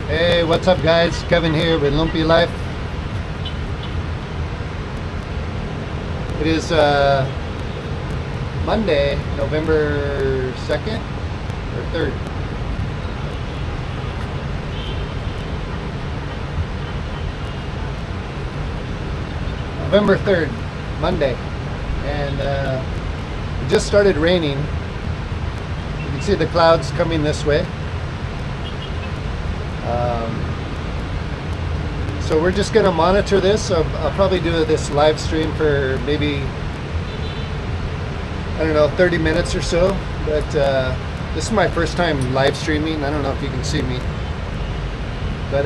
Hey, what's up guys? Kevin here with Lumpy Life. It is Monday, November 2nd or 3rd. November 3rd, Monday. And it just started raining. You can see the clouds coming this way. So we're just going to monitor this. I'll probably do this live stream for maybe, I don't know, 30 minutes or so. But this is my first time live streaming. I don't know if you can see me. But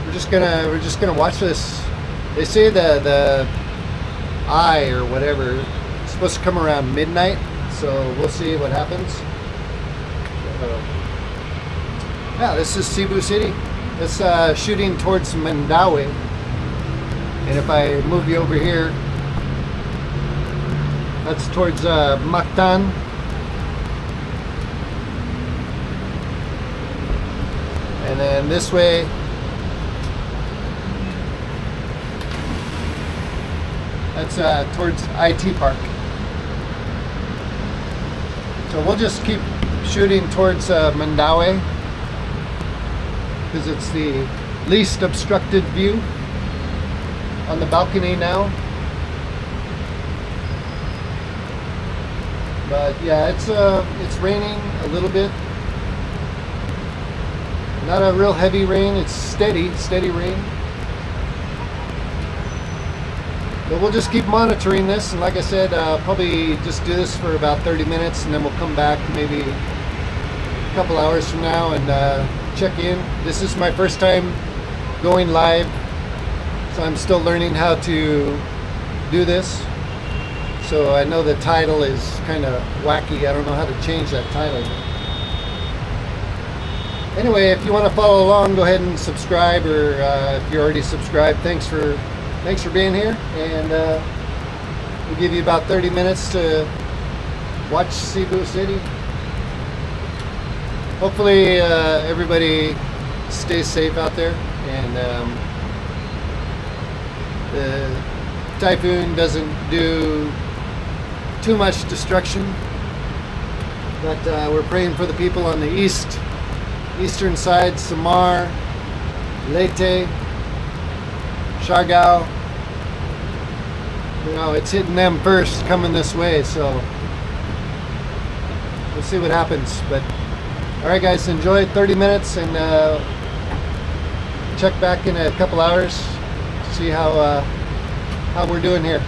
we're just gonna watch this. They say the eye or whatever is supposed to come around midnight. So we'll see what happens. Yeah, this is Cebu City. It's shooting towards Mandaue. And if I move you over here, that's towards Mactan. And then this way, that's towards IT Park. So we'll just keep shooting towards Mandaue, because it's the least obstructed view on the balcony now. But yeah, it's raining a little bit. Not a real heavy rain, it's steady rain. But we'll just keep monitoring this, and like I said, probably just do this for about 30 minutes, and then we'll come back maybe a couple hours from now and check in. This is my first time going live, so I'm still learning how to do this. So I know the title is kind of wacky. I don't know how to change that title. Anyway, if you want to follow along, go ahead and subscribe, or if you're already subscribed, thanks for being here. And we'll give you about 30 minutes to watch Cebu City. Hopefully everybody stays safe out there, and the typhoon doesn't do too much destruction. But we're praying for the people on the eastern side, Samar, Leyte, Siargao. You know, it's hitting them first coming this way, so we'll see what happens. But alright guys, enjoy 30 minutes, and check back in a couple hours to see how we're doing here.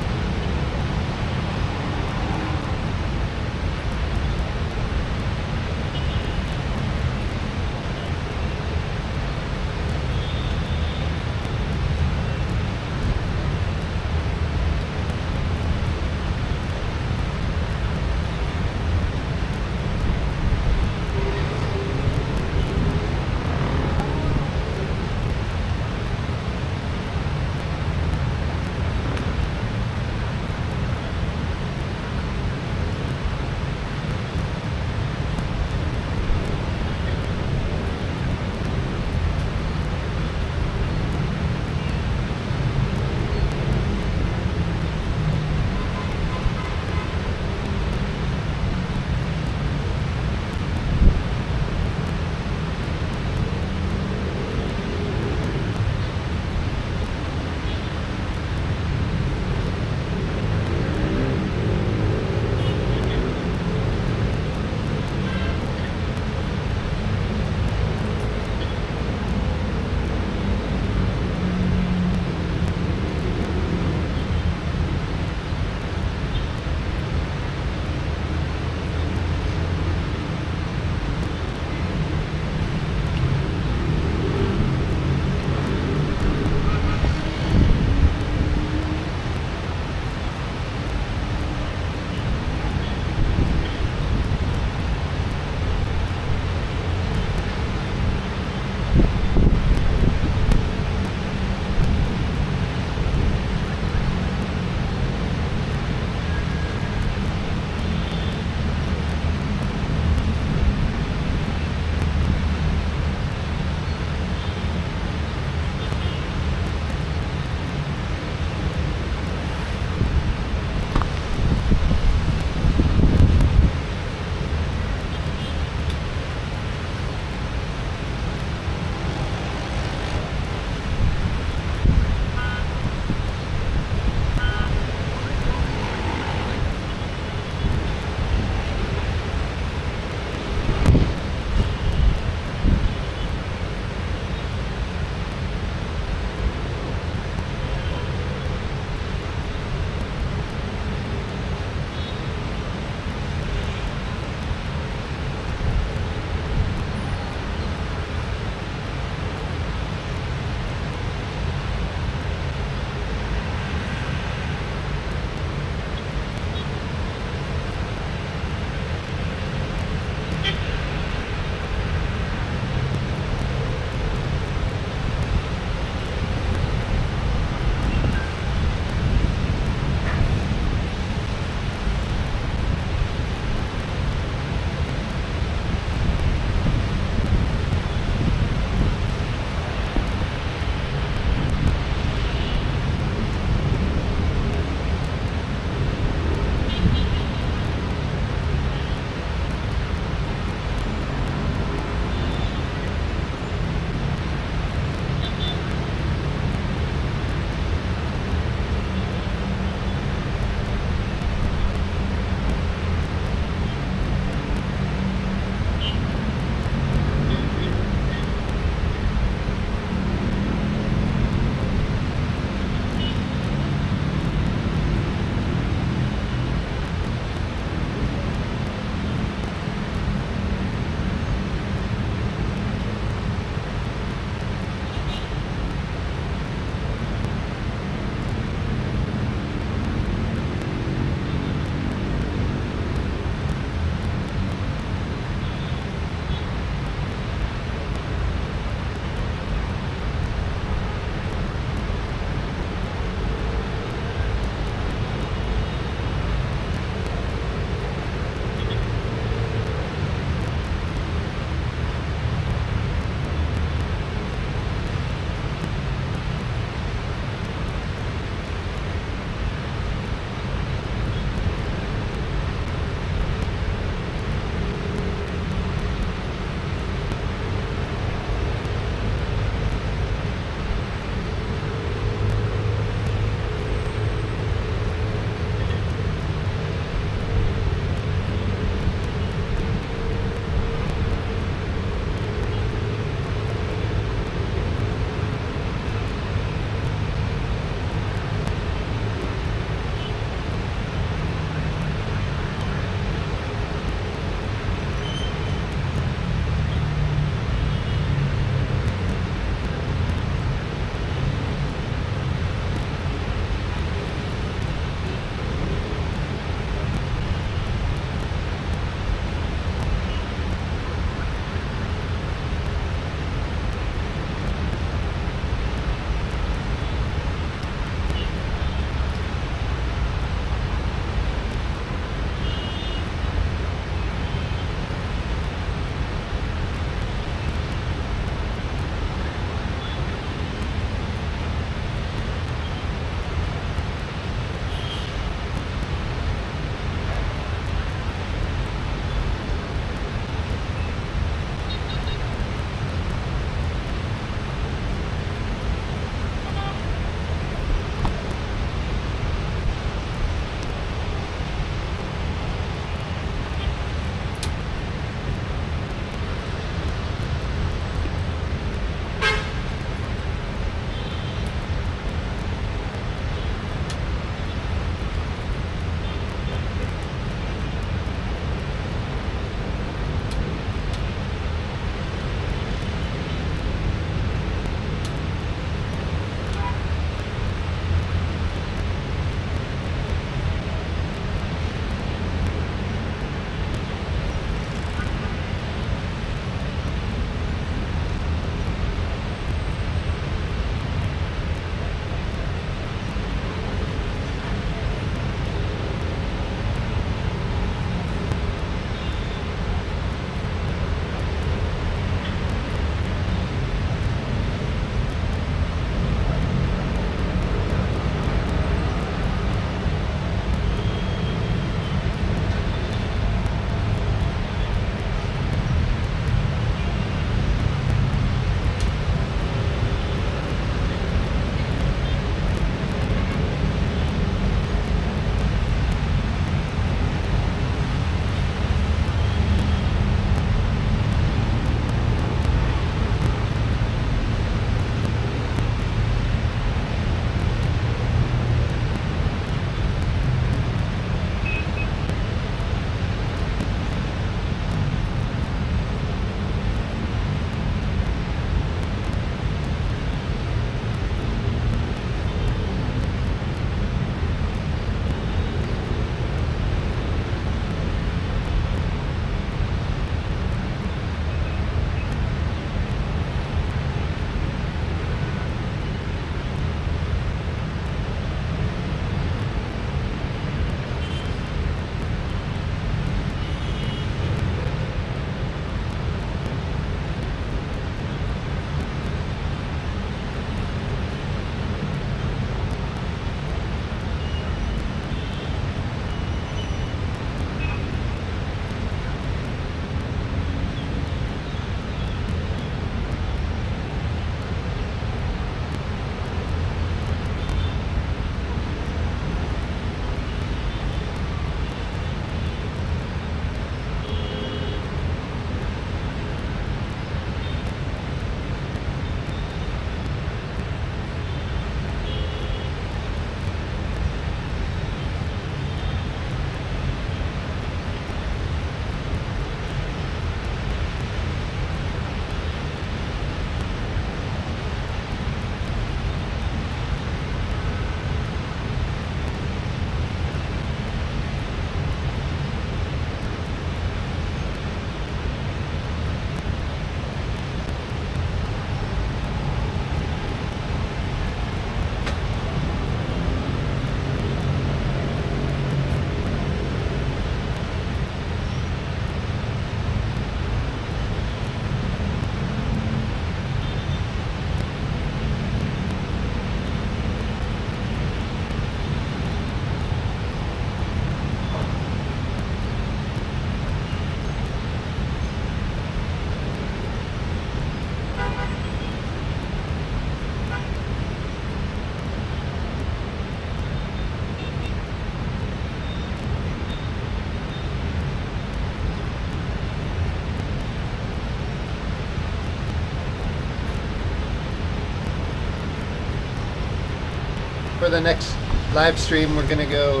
for the next live stream, we're gonna go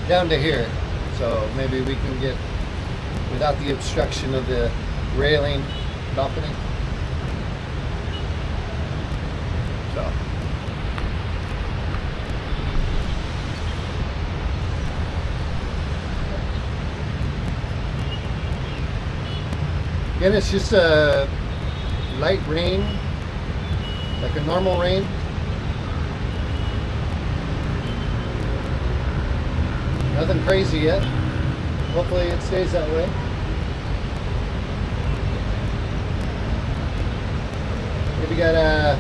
down to here, so maybe we can get without the obstruction of the railing balcony. So. Again, it's just a light rain, like a normal rain. Nothing crazy yet. Hopefully it stays that way. Maybe got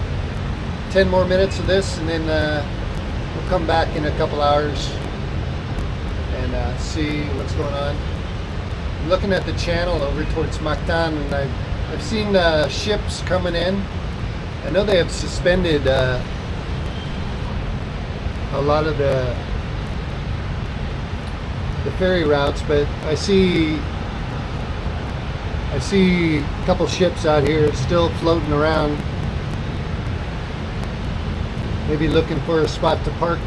10 more minutes of this, and then we'll come back in a couple hours and see what's going on. I'm looking at the channel over towards Mactan, and I've seen ships coming in. I know they have suspended a lot of the ferry routes, but I see a couple ships out here still floating around, maybe looking for a spot to park.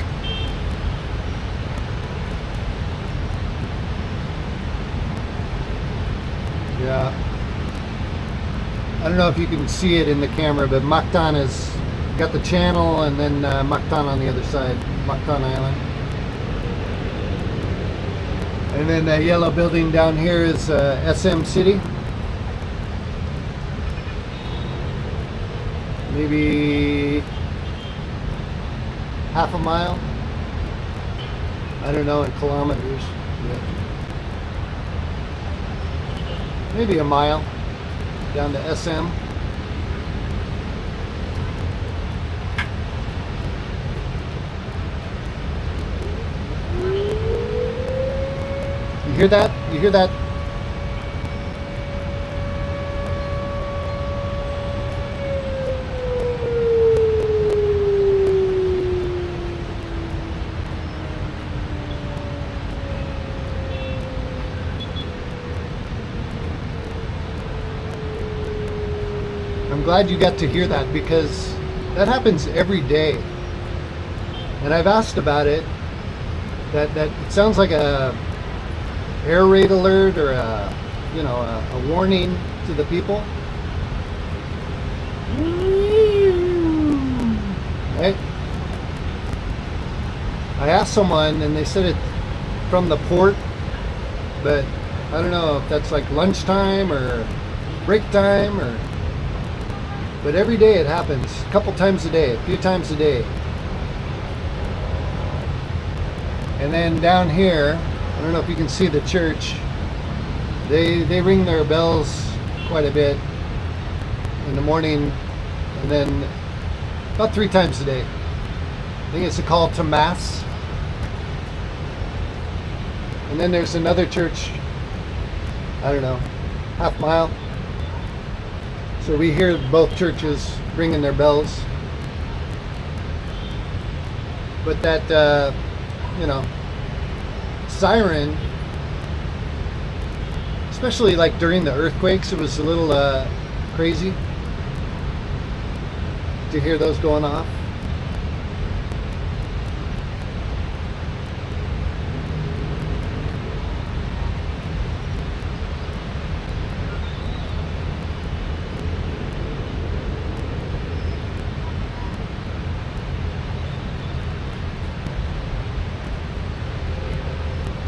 Yeah, I don't know if you can see it in the camera, but Mactan has got the channel, and then Mactan on the other side, Mactan Island. And then that yellow building down here is SM City. Maybe half a mile. I don't know in kilometers. Yeah. Maybe a mile down to SM. You hear that? You hear that? I'm glad you got to hear that, because that happens every day. And I've asked about it. That it sounds like a air raid alert, or a warning to the people. Right? I asked someone, and they said it from the port, but I don't know if that's like lunchtime or break time, or. But every day it happens, a couple times a day, a few times a day. And then down here, I don't know if you can see the church, they ring their bells quite a bit in the morning, and then about 3 times a day. I think it's a call to Mass. And then there's another church, I don't know, half mile. So we hear both churches ringing their bells. But that, siren, especially like during the earthquakes, it was a little crazy to hear those going off.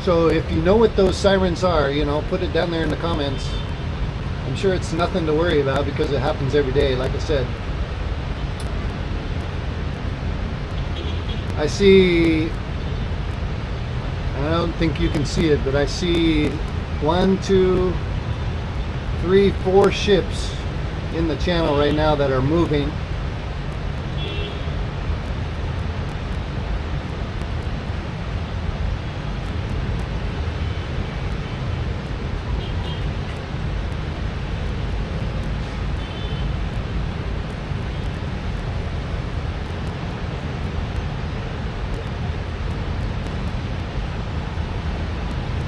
So if you know what those sirens are, put it down there in the comments. I'm sure it's nothing to worry about, because it happens every day, like I said. I see, I don't think you can see it, but I see 1, 2, 3, 4 ships in the channel right now that are moving.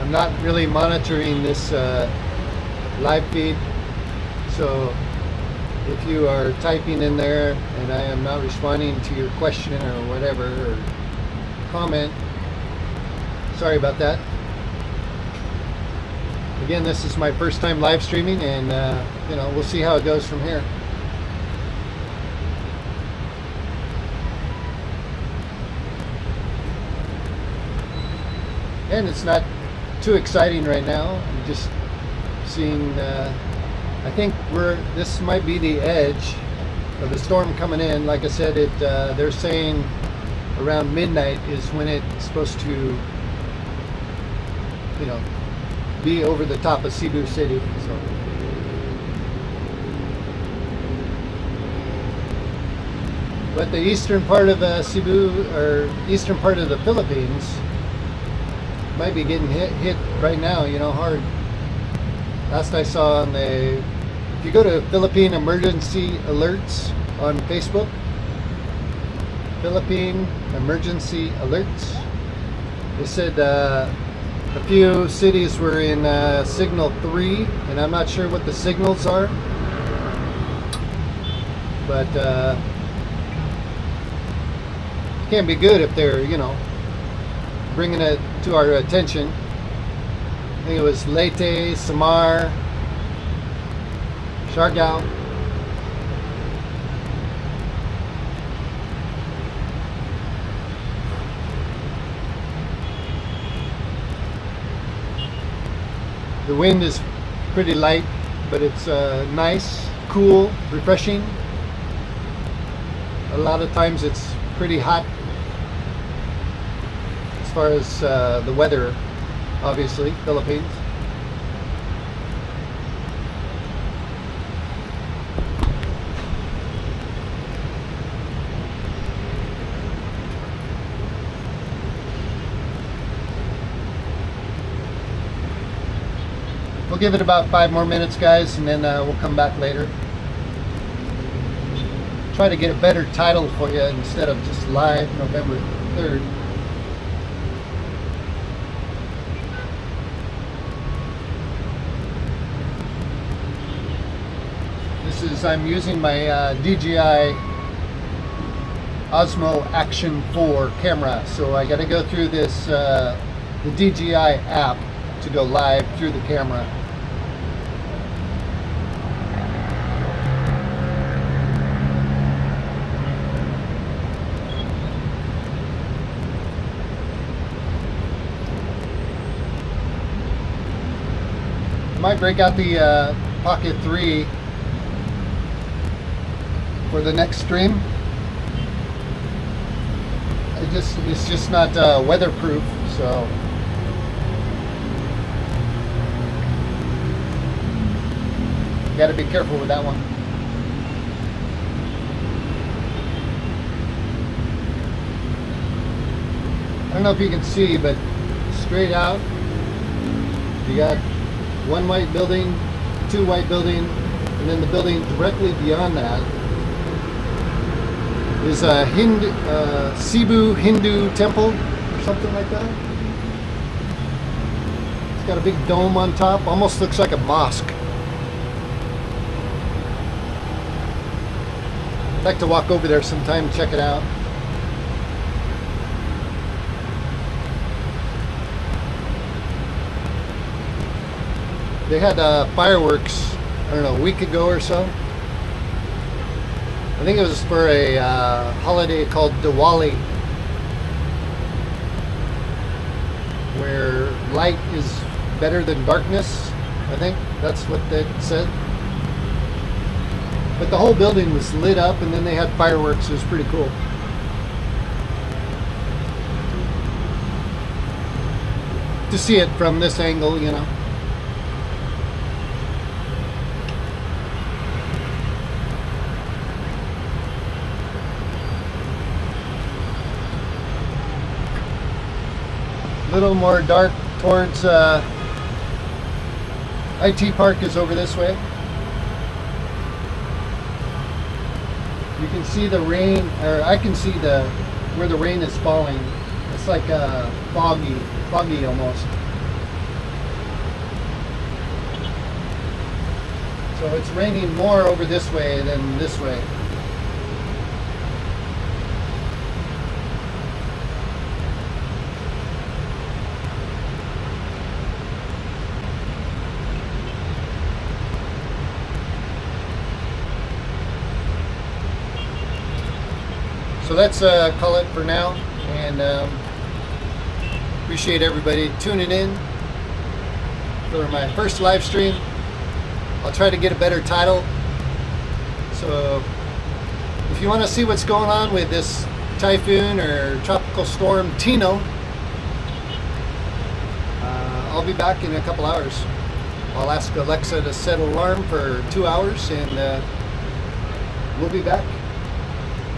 I'm not really monitoring this live feed, so if you are typing in there and I am not responding to your question or whatever, or comment, sorry about that. Again, this is my first time live streaming, and we'll see how it goes from here. And it's not too exciting right now. I'm just seeing, I think this might be the edge of the storm coming in. Like I said, they're saying around midnight is when it's supposed to, be over the top of Cebu City. So. But the eastern part of Cebu, or eastern part of the Philippines, might be getting hit right now, hard. Last I saw if you go to Philippine Emergency Alerts on Facebook, Philippine Emergency Alerts, they said a few cities were in signal 3, and I'm not sure what the signals are, but it can't be good if they're, bringing it to our attention. I think it was Leyte, Samar, Siargao. The wind is pretty light, but it's nice, cool, refreshing. A lot of times it's pretty hot as far as the weather, obviously, Philippines. We'll give it about 5 more minutes, guys, and then we'll come back later. Try to get a better title for you instead of just live November 3rd. I'm using my DJI Osmo Action 4 camera, so I got to go through this the DJI app to go live through the camera. Might break out the Pocket 3 for the next stream. It's just not weatherproof, so got to be careful with that one. I don't know if you can see, but straight out you got one white building, 2 white buildings, and then the building directly beyond that is a Cebu Hindu temple or something like that. It's got a big dome on top, almost looks like a mosque. I'd like to walk over there sometime and check it out. They had fireworks, I don't know, a week ago or so. I think it was for a holiday called Diwali, where light is better than darkness. I think that's what they said. But the whole building was lit up, and then they had fireworks. It was pretty cool. To see it from this angle, you know. A little more dark towards IT Park is over this way. You can see the rain, or I can see where the rain is falling. It's like foggy almost. It's So it's raining more over this way than this way. So let's call it for now, and appreciate everybody tuning in for my first live stream. I'll try to get a better title. So if you want to see what's going on with this typhoon or tropical storm Tino, I'll be back in a couple hours. I'll ask Alexa to set an alarm for 2 hours, and we'll be back.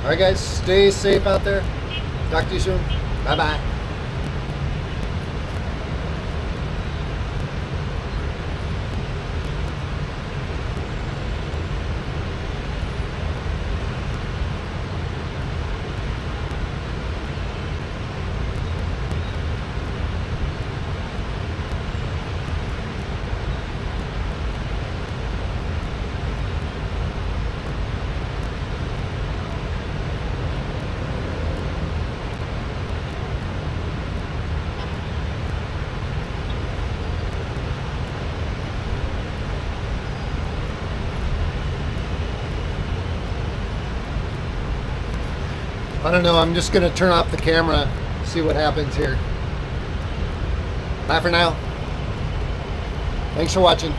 Alright guys, stay safe out there. Talk to you soon. Bye bye. I don't know, I'm just going to turn off the camera, see what happens here. Bye for now. Thanks for watching.